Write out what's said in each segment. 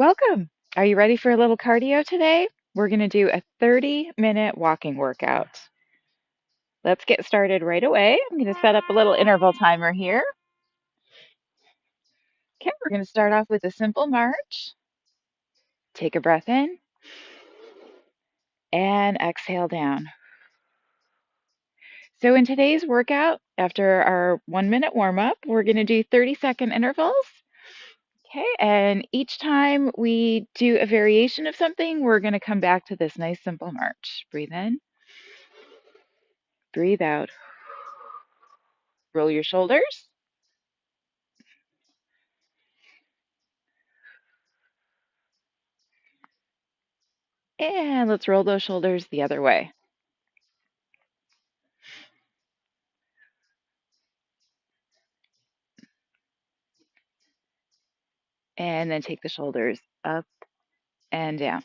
Welcome. Are you ready for a little cardio today? We're going to do a 30-minute walking workout. Let's get started right away. I'm going to set up a little interval timer here. Okay, we're going to start off with a simple march. Take a breath in and exhale down. So in today's workout, after our 1-minute warm-up, we're going to do 30-second intervals. Okay, and each time we do a variation of something, we're going to come back to this nice simple march. Breathe in, breathe out. Roll your shoulders. And let's roll those shoulders the other way. And then take the shoulders up and down.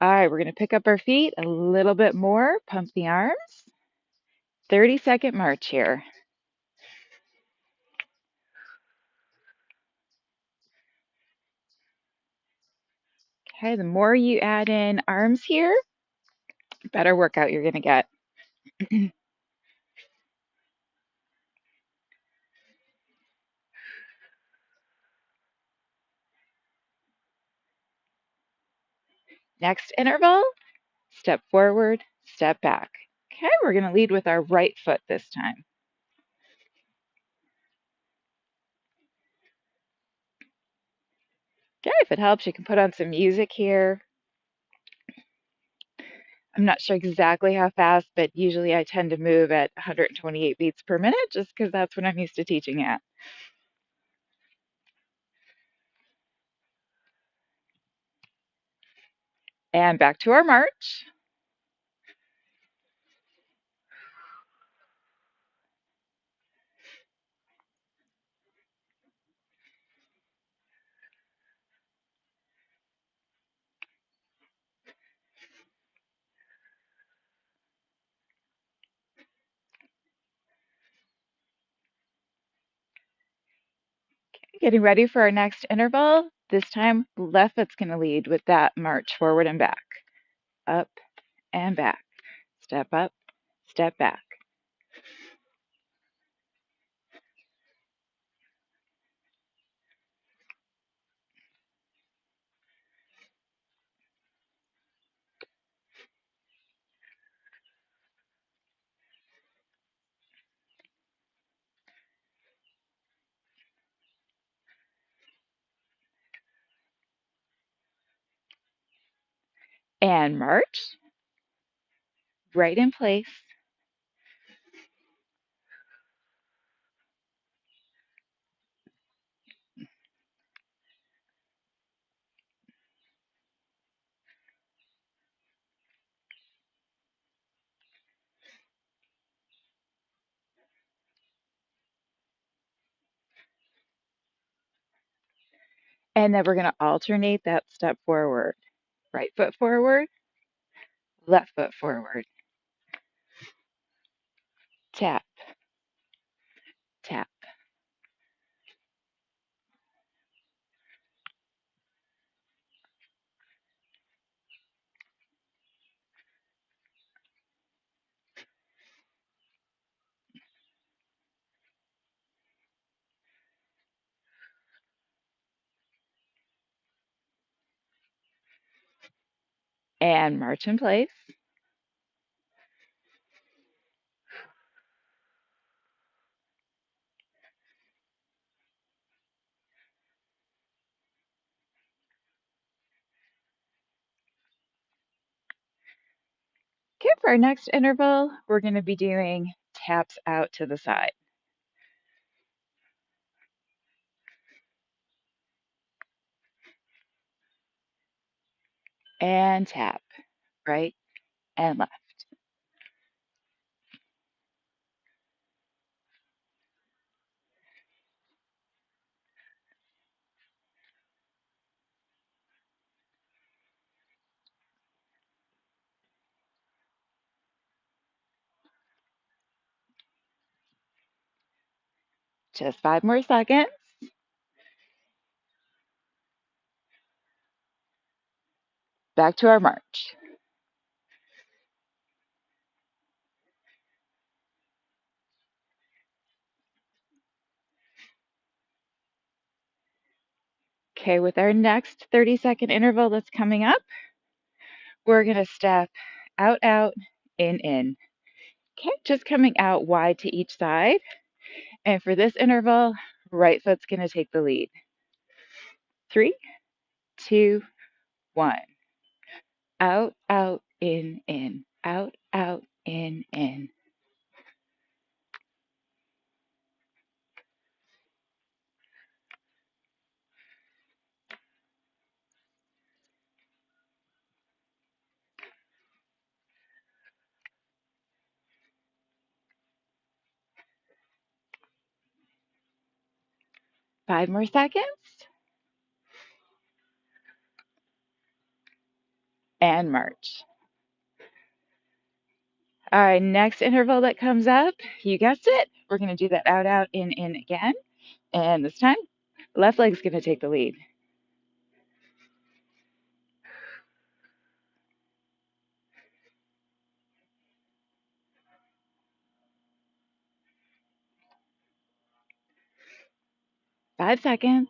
All right, we're going to pick up our feet a little bit more, pump the arms. 30-second march here. Okay, the more you add in arms here, the better workout you're going to get. Next interval, step forward, step back. Okay, we're going to lead with our right foot this time. Okay, if it helps, you can put on some music here. I'm not sure exactly how fast, but usually I tend to move at 128 beats per minute just because that's what I'm used to teaching at. And back to our march. Getting ready for our next interval. This time, left foot's going to lead with that march forward and back. Up and back. Step up, step back. And march. Right in place. And then we're going to alternate that step forward. Right foot forward, left foot forward. Tap, tap. And march in place. Okay, for our next interval, we're going to be doing taps out to the side. And tap, right and left. Just 5 more seconds. Back to our march. Okay, with our next 30-second interval that's coming up, we're going to step out, out, in. Okay, just coming out wide to each side. And for this interval, right foot's going to take the lead. 3, 2, 1. Out, out, in. Out, out, in. 5 more seconds. And march. All right, next interval that comes up, you guessed it, we're going to do that out, out, in again. And this time, left leg's going to take the lead. Five seconds.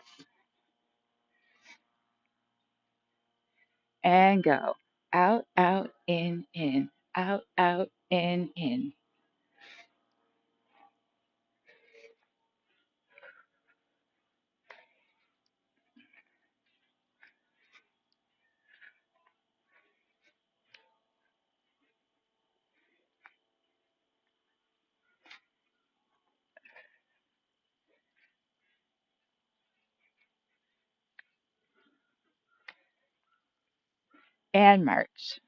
And go. Out, out, in. Out, out, in. And march.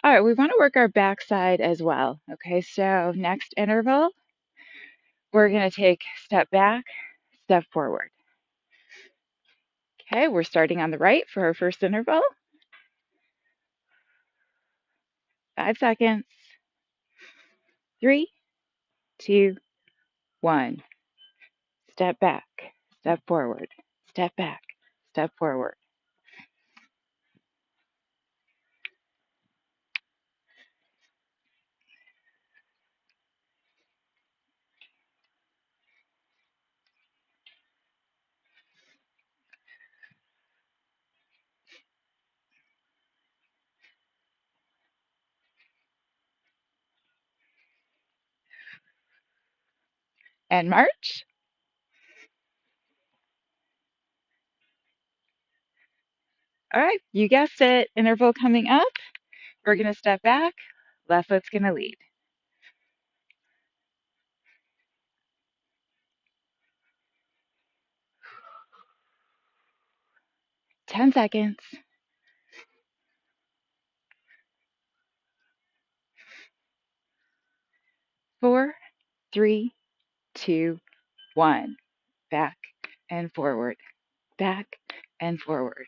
All right, we want to work our backside as well. Okay, so next interval, we're going to take step back, step forward. Okay, we're starting on the right for our first interval. 5 seconds. 3, 2, 1. Step back, step forward, step back, step forward. And march. All right, you guessed it. Interval coming up. We're going to step back. Left foot's going to lead. 10 seconds. 4, 3, 2, 1. Back and forward. Back and forward.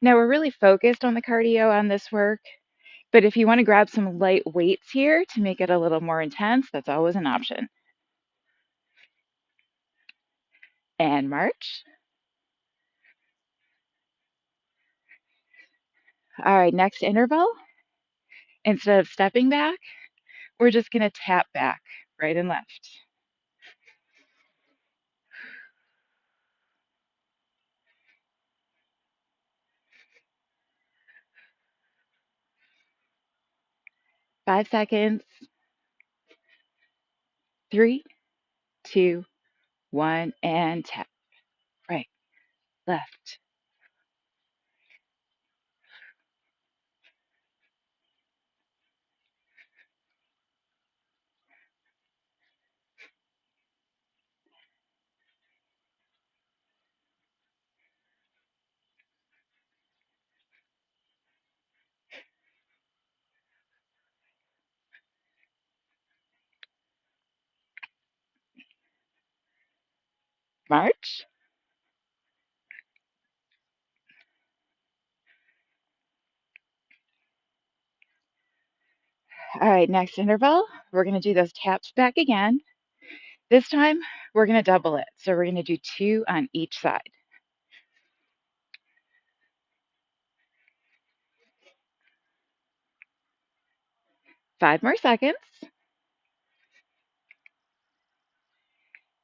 Now we're really focused on the cardio on this work, but if you want to grab some light weights here to make it a little more intense, that's always an option. And march. All right, next interval. Instead of stepping back, we're just going to tap back, right and left. 5 seconds. 3, 2, 1, and tap. Right, left. March. All right, next interval, we're going to do those taps back again. This time, we're going to double it. So we're going to do 2 on each side. 5 more seconds.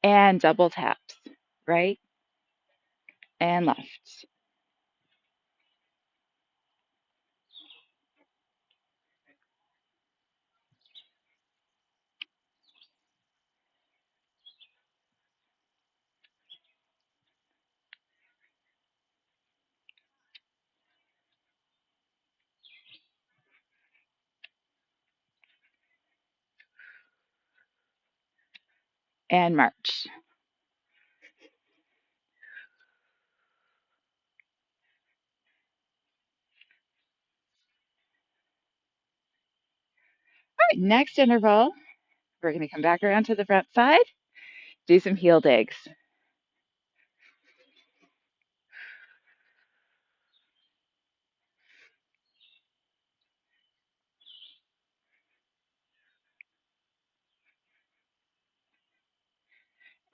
And double taps, right and left. And march. All right, next interval, we're going to come back around to the front side, do some heel digs.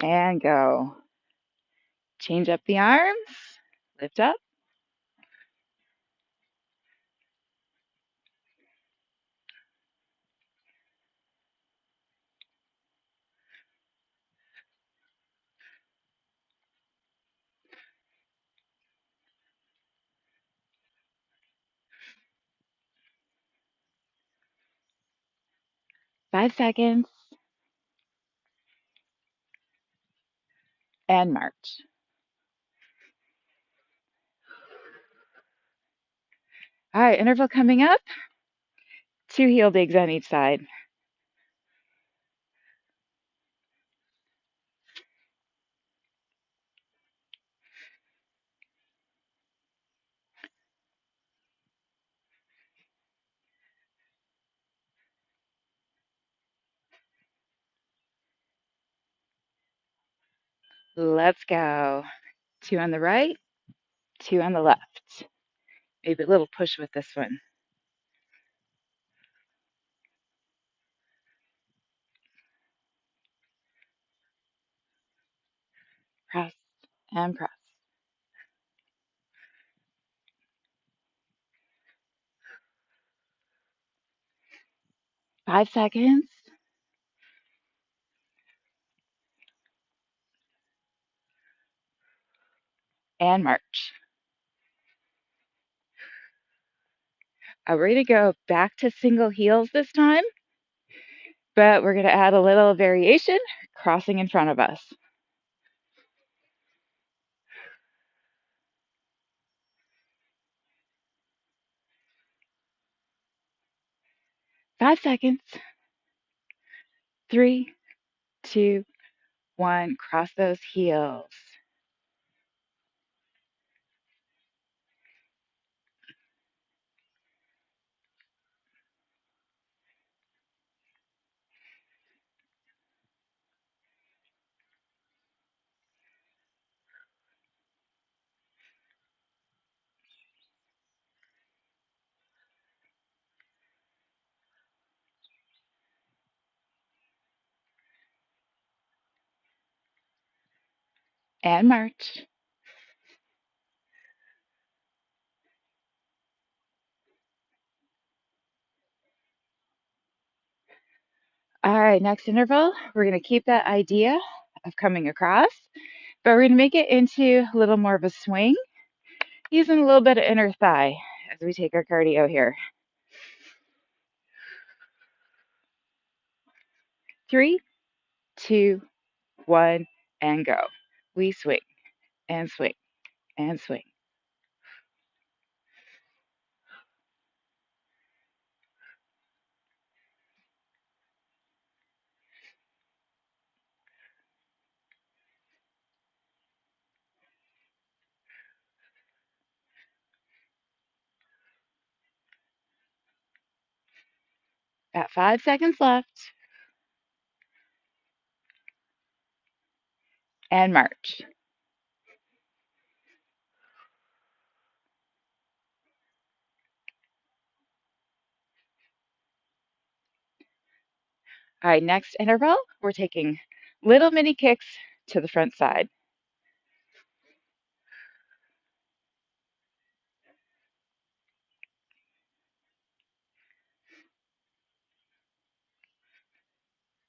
And go. Change up the arms, lift up. Five seconds and march. All right, interval coming up. 2 heel digs on each side. Let's go. 2 on the right, 2 on the left. Maybe a little push with this one. Press and press. 5 seconds and march. We're going to go back to single heels this time, but we're going to add a little variation, crossing in front of us. 5 seconds. 3, 2, 1. Cross those heels. And march. All right, next interval, we're going to keep that idea of coming across, but we're going to make it into a little more of a swing, using a little bit of inner thigh as we take our cardio here. 3, 2, 1, and go. We swing and swing and swing. Got 5 seconds left. and march. All right, next interval, we're taking little mini kicks to the front side.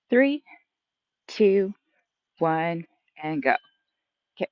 3, 2, 1, and go. Kick.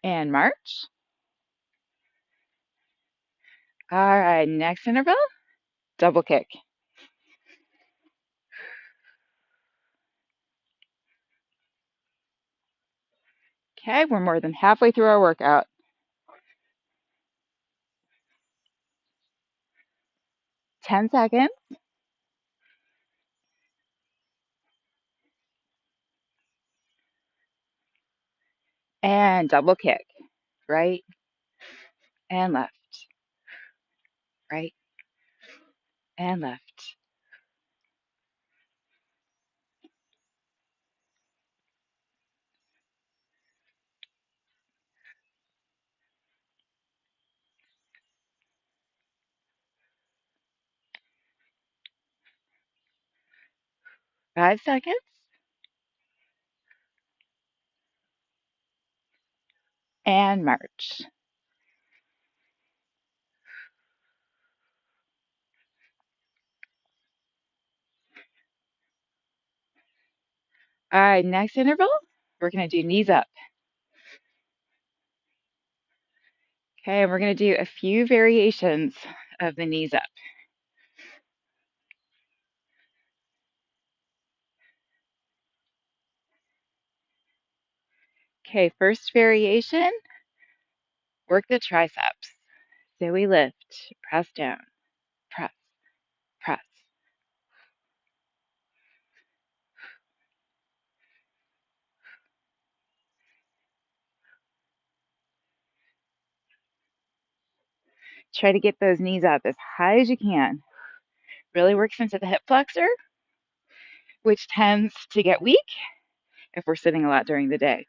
And march. All right, next interval, double kick. Okay, we're more than halfway through our workout. 10 seconds. And double kick. Right and left. Right and left. 5 seconds. And march. All right, next interval, we're going to do knees up. Okay, and we're going to do a few variations of the knees up. Okay, first variation, work the triceps. So we lift, press down, press, press. Try to get those knees up as high as you can. Really works into the hip flexor, which tends to get weak if we're sitting a lot during the day.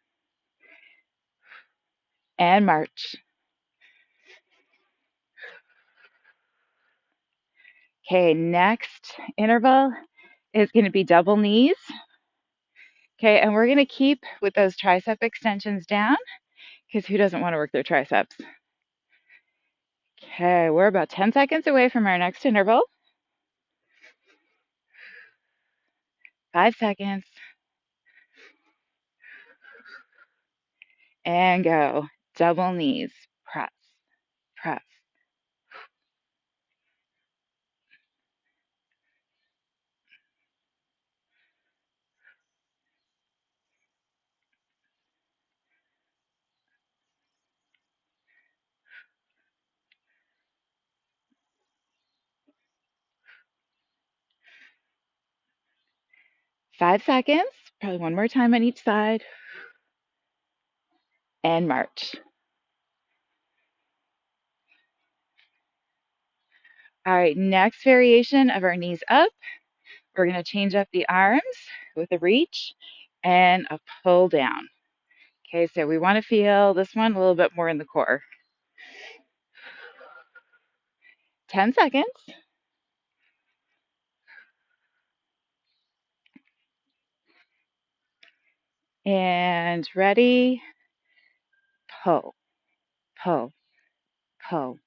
And march. Okay, next interval is going to be double knees. Okay, and we're going to keep with those tricep extensions down because who doesn't want to work their triceps? Okay, we're about 10 seconds away from our next interval. 5 seconds. And go. Double knees. Press, press. 5 seconds. Probably one more time on each side. And march. All right, next variation of our knees up. We're going to change up the arms with a reach and a pull down. Okay, so we want to feel this one a little bit more in the core. 10 seconds. And ready, pull, pull, pull.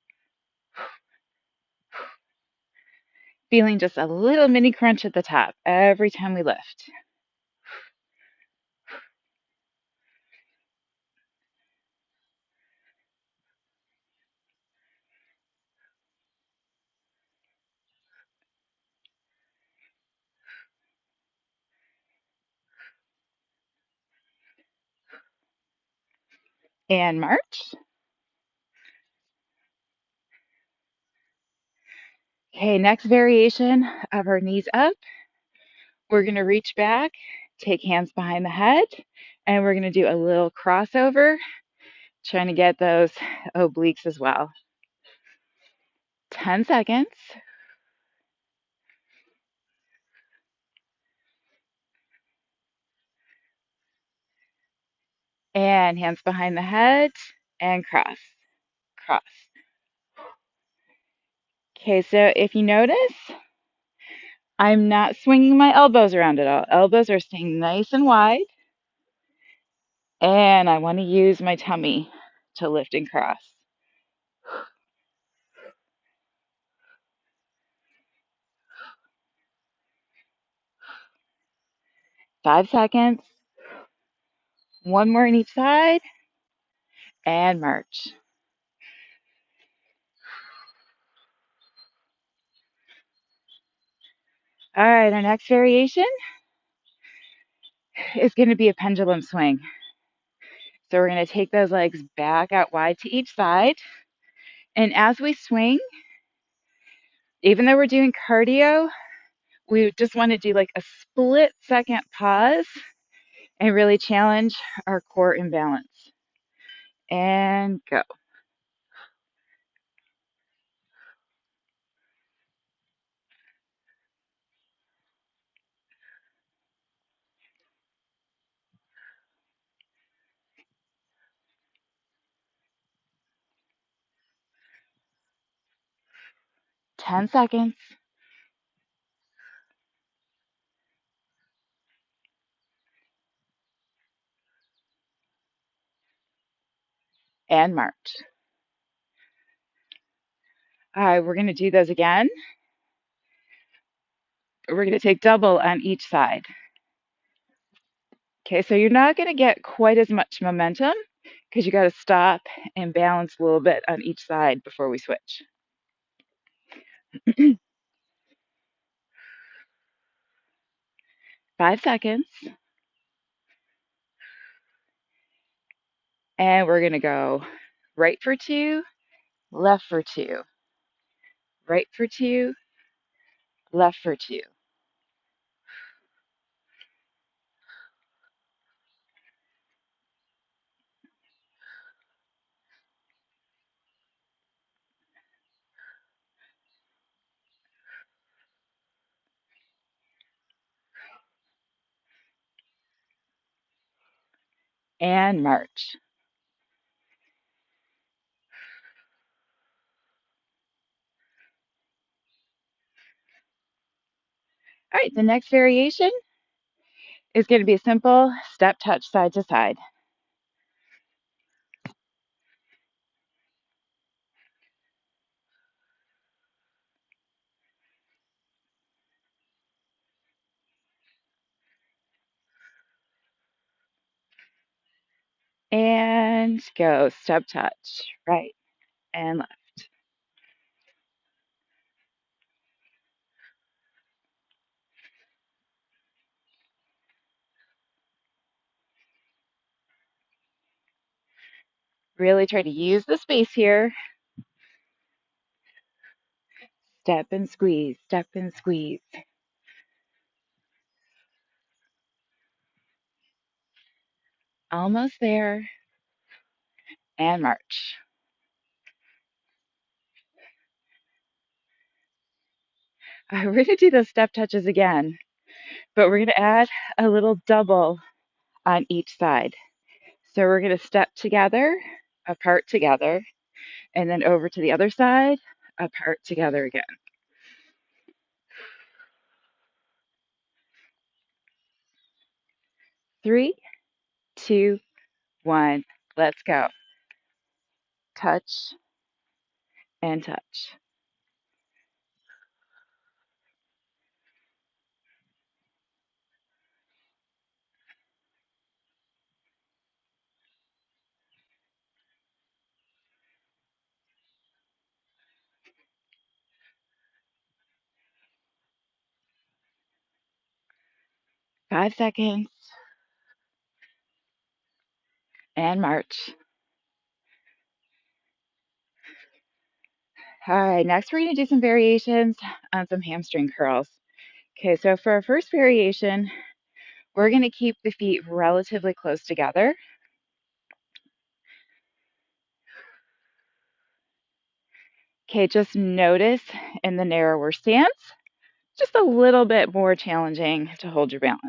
Feeling just a little mini crunch at the top every time we lift. and march. Okay, next variation of our knees up. We're going to reach back, take hands behind the head, and we're going to do a little crossover, trying to get those obliques as well. 10 seconds. And hands behind the head and cross, cross. Okay, so if you notice, I'm not swinging my elbows around at all. Elbows are staying nice and wide. And I want to use my tummy to lift and cross. 5 seconds. One more on each side. And march. All right, our next variation is going to be a pendulum swing. So we're going to take those legs back out wide to each side. And as we swing, even though we're doing cardio, we just want to do like a split second pause and really challenge our core imbalance. And go. 10 seconds. And march. All right, we're going to do those again. We're going to take double on each side. Okay, so you're not going to get quite as much momentum because you got to stop and balance a little bit on each side before we switch. 5 seconds. And we're going to go right for 2, left for 2, right for 2, left for 2. And march. All right, the next variation is going to be a simple step touch side to side. And go step touch, right and left. Really try to use the space here. Step and squeeze, step and squeeze. Almost there. And march. We're going to do those step touches again, but we're going to add a little double on each side. So we're going to step together, apart together, and then over to the other side, apart together again. 3, 2, 1, let's go. Touch and touch. 5 seconds and march. All right, next we're going to do some variations on some hamstring curls. Okay, so for our first variation, we're going to keep the feet relatively close together. Okay, just notice in the narrower stance, just a little bit more challenging to hold your balance.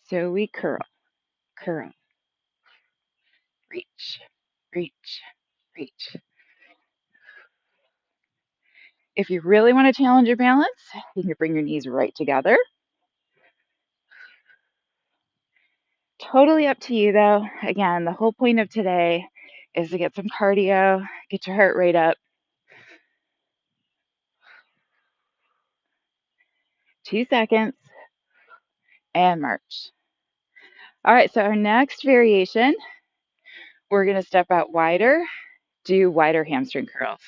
So we curl, curl, reach, reach, reach. If you really want to challenge your balance, you can bring your knees right together. Totally up to you though. Again, the whole point of today is to get some cardio, get your heart rate up. 2 seconds and march. All right, so our next variation, we're going to step out wider, do wider hamstring curls.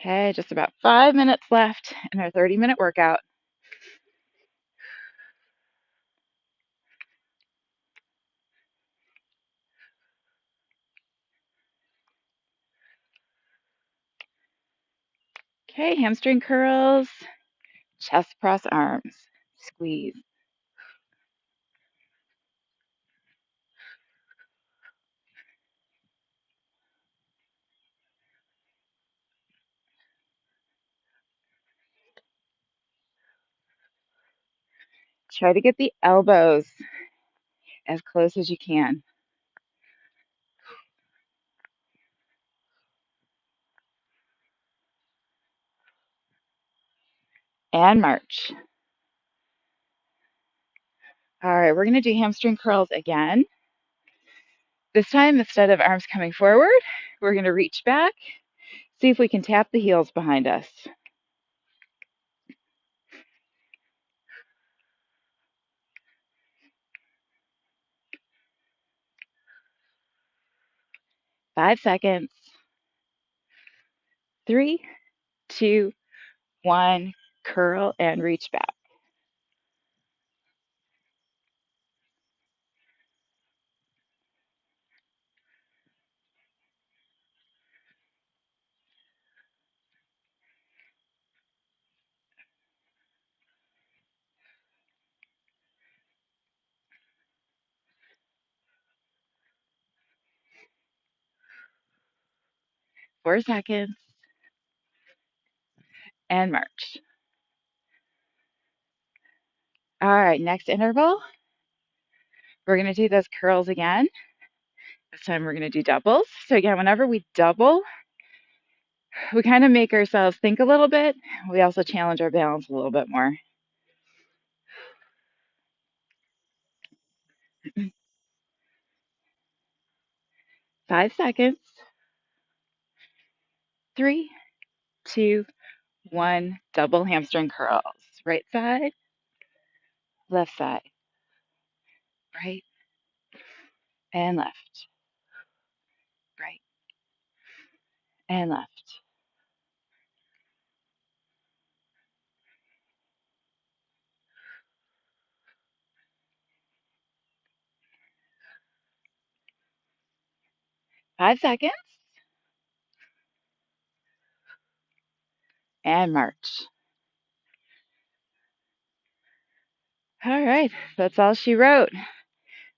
Okay, just about 5 minutes left in our 30-minute workout. Okay, hamstring curls, chest press arms, squeeze. Try to get the elbows as close as you can. And march. All right, we're going to do hamstring curls again. This time, instead of arms coming forward, we're going to reach back, see if we can tap the heels behind us. Five seconds. 3, 2, 1. Curl and reach back. 4 seconds. And march. All right, next interval. We're going to do those curls again. This time we're going to do doubles. So again, whenever we double, we kind of make ourselves think a little bit. We also challenge our balance a little bit more. 5 seconds. 3, 2, 1. Double hamstring curls. Right side, left side, right and left, right and left. 5 seconds and march. All right, that's all she wrote.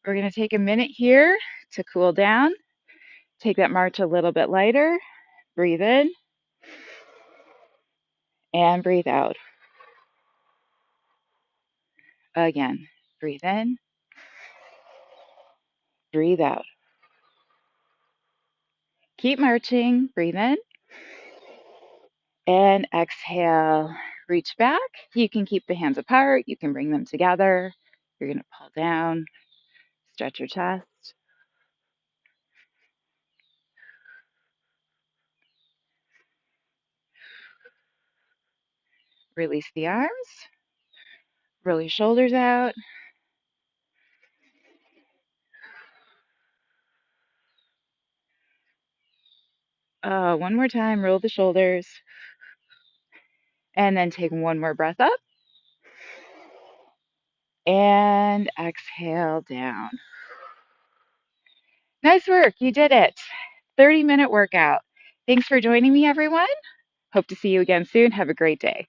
We're going to take a minute here to cool down. Take that march a little bit lighter. Breathe in and breathe out. Again, breathe in, breathe out. Keep marching. Breathe in and exhale. Reach back. You can keep the hands apart. You can bring them together. You're going to pull down, stretch your chest. Release the arms. Roll your shoulders out. One more time. Roll the shoulders. And then take one more breath up. and exhale down. Nice work. You did it. 30-minute workout. Thanks for joining me, everyone. Hope to see you again soon. Have a great day.